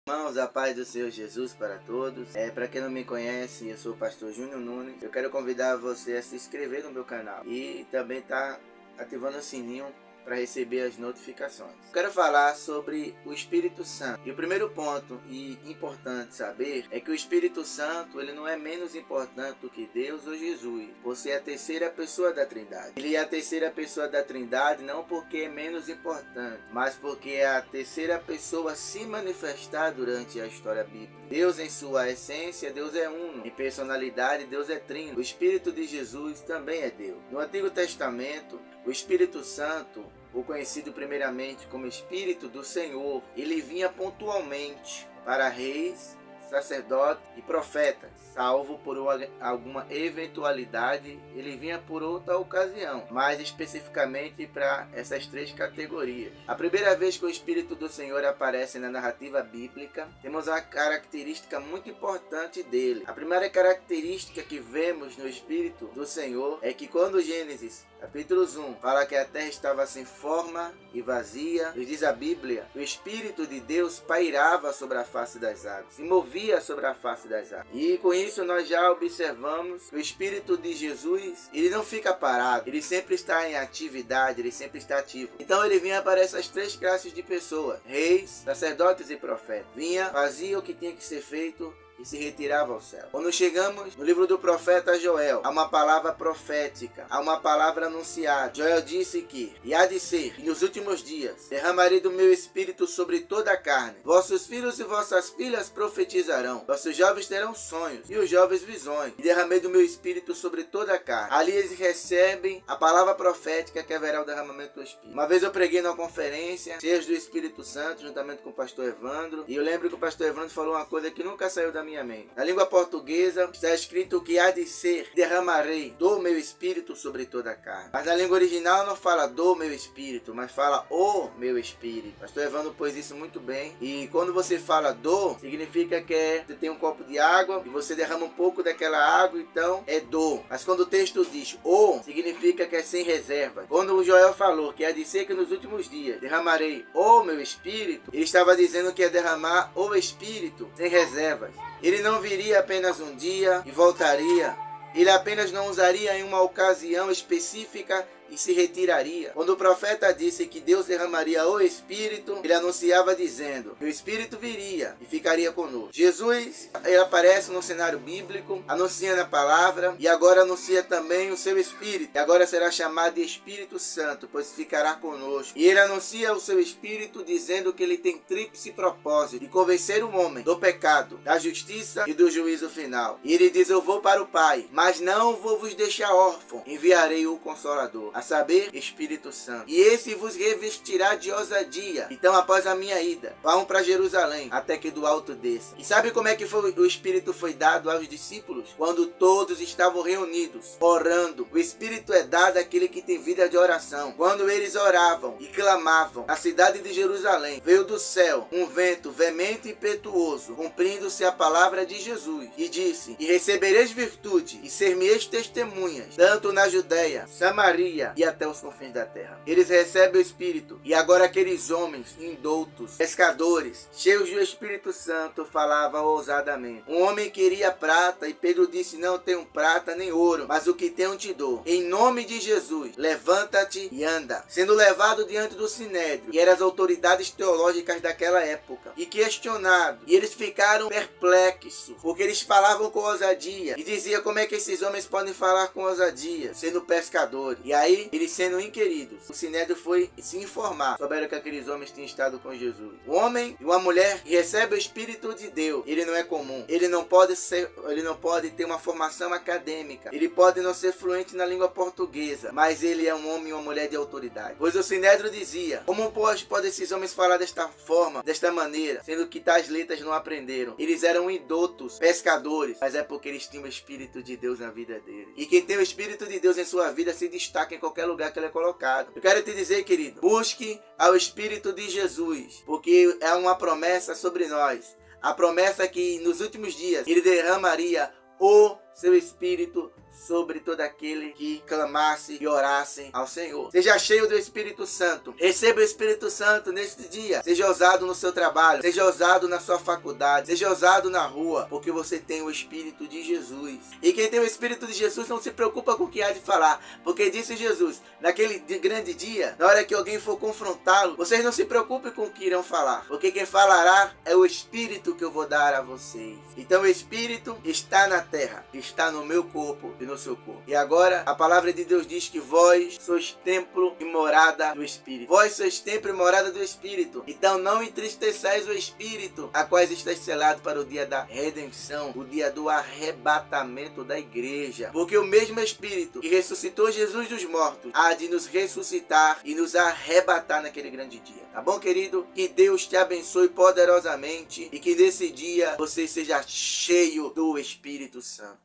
Irmãos, a paz do Senhor Jesus para todos. Para quem não me conhece, eu sou o pastor Júnior Nunes. Eu quero convidar você a se inscrever no meu canal e também tá ativando o sininho para receber as notificações. Eu quero falar sobre o Espírito Santo. E o primeiro ponto e importante saber é que o Espírito Santo ele não é menos importante do que Deus ou Jesus, por ser a terceira pessoa da Trindade. Ele é a terceira pessoa da Trindade não porque é menos importante, mas porque é a terceira pessoa a se manifestar durante a história bíblica. Deus em sua essência, Deus é uno. Em personalidade, Deus é trino. O Espírito de Jesus também é Deus. No Antigo Testamento, o Espírito Santo, ou conhecido primeiramente como Espírito do Senhor, ele vinha pontualmente para reis, sacerdotes e profetas, salvo por alguma eventualidade, ele vinha por outra ocasião, mais especificamente para essas três categorias. A primeira vez que o Espírito do Senhor aparece na narrativa bíblica, temos uma característica muito importante dele. A primeira característica que vemos no Espírito do Senhor é que quando Gênesis capítulo 1 fala que a terra estava sem forma e vazia, e diz a Bíblia, o Espírito de Deus pairava sobre a face das águas, se movia sobre a face das águas. E com isso nós já observamos que o Espírito de Jesus, ele não fica parado, ele sempre está em atividade, ele sempre está ativo. Então ele vinha para essas três classes de pessoas, reis, sacerdotes e profetas. Vinha, fazia o que tinha que ser feito e se retirava ao céu. Quando chegamos no livro do profeta Joel, há uma palavra profética, há uma palavra anunciada. Joel disse que, e há de ser, que nos últimos dias, derramarei do meu espírito sobre toda a carne. Vossos filhos e vossas filhas profetizarão, vossos jovens terão sonhos, e os jovens visões, e derramei do meu espírito sobre toda a carne. Ali eles recebem a palavra profética que haverá o derramamento do Espírito. Uma vez eu preguei numa conferência, cheios do Espírito Santo, juntamente com o pastor Evandro, e eu lembro que o pastor Evandro falou uma coisa que nunca saiu da minha mente. Na língua portuguesa está escrito que há de ser, derramarei do meu espírito sobre toda a carne. Mas na língua original não fala do meu espírito, mas fala o meu espírito. Pastor Evandro pôs isso muito bem. E quando você fala do, significa que você tem um copo de água e você derrama um pouco daquela água, então é do. Mas quando o texto diz o, significa que é sem reserva. Quando o Joel falou que há de ser que nos últimos dias derramarei o meu espírito, ele estava dizendo que ia derramar o espírito sem reservas. Ele não viria apenas um dia e voltaria. Ele apenas não usaria em uma ocasião específica e se retiraria. Quando o profeta disse que Deus derramaria o Espírito, ele anunciava dizendo que o Espírito viria e ficaria conosco. Jesus, ele aparece no cenário bíblico, anuncia na palavra e agora anuncia também o seu Espírito. E agora será chamado de Espírito Santo, pois ficará conosco. E ele anuncia o seu Espírito dizendo que ele tem tríplice propósito de convencer o homem do pecado, da justiça e do juízo final. E ele diz, eu vou para o Pai, mas não vou vos deixar órfão, enviarei o Consolador, a saber, Espírito Santo. E esse vos revestirá de ousadia. Então, após a minha ida, vão para Jerusalém, até que do alto desça. E sabe como é que o Espírito foi dado aos discípulos? Quando todos estavam reunidos, orando. O Espírito é dado àquele que tem vida de oração. Quando eles oravam e clamavam, a cidade de Jerusalém veio do céu um vento veemente e impetuoso, cumprindo-se a palavra de Jesus. E disse, e recebereis virtude, e ser-me-eis testemunhas, tanto na Judéia, Samaria, e até os confins da terra. Eles recebem o Espírito. E agora aqueles homens indoutos, pescadores, cheios do Espírito Santo, falavam ousadamente. Um homem queria prata e Pedro disse, não tenho prata nem ouro, mas o que tenho te dou. Em nome de Jesus, levanta-te e anda. Sendo levado diante do Sinédrio, que eram as autoridades teológicas daquela época, e questionado. E eles ficaram perplexos, porque eles falavam com ousadia. E dizia como é que esses homens podem falar com ousadia, sendo pescadores. E aí, eles sendo inquiridos, o Sinédrio foi se informar sobre o que aqueles homens tinham estado com Jesus. Um homem e uma mulher que recebe o Espírito de Deus, ele não é comum. Ele não pode ter uma formação acadêmica. Ele pode não ser fluente na língua portuguesa, mas ele é um homem e uma mulher de autoridade. Pois o Sinédrio dizia, como podem esses homens falar desta forma, desta maneira, sendo que tais letras não aprenderam? Eles eram indoutos, pescadores, mas é porque eles tinham o Espírito de Deus na vida deles. E quem tem o Espírito de Deus em sua vida se destaca em qualquer lugar que ele é colocado. Eu quero te dizer, querido, busque ao Espírito de Jesus, porque é uma promessa sobre nós. A promessa que nos últimos dias ele derramaria o seu Espírito sobre todo aquele que clamasse e orasse ao Senhor. Seja cheio do Espírito Santo. Receba o Espírito Santo neste dia. Seja ousado no seu trabalho. Seja ousado na sua faculdade. Seja ousado na rua, porque você tem o Espírito de Jesus. E quem tem o Espírito de Jesus não se preocupa com o que há de falar, porque disse Jesus, naquele grande dia, na hora que alguém for confrontá-lo, vocês não se preocupem com o que irão falar, porque quem falará é o Espírito que eu vou dar a vocês. Então o Espírito está na terra, está no meu corpo e no seu corpo. E agora a palavra de Deus diz que vós sois templo e morada do Espírito. Vós sois templo e morada do Espírito. Então não entristeçais o Espírito, a quais está selado para o dia da redenção, o dia do arrebatamento da igreja. Porque o mesmo Espírito que ressuscitou Jesus dos mortos há de nos ressuscitar e nos arrebatar naquele grande dia. Tá bom, querido? Que Deus te abençoe poderosamente e que nesse dia você seja cheio do Espírito Santo.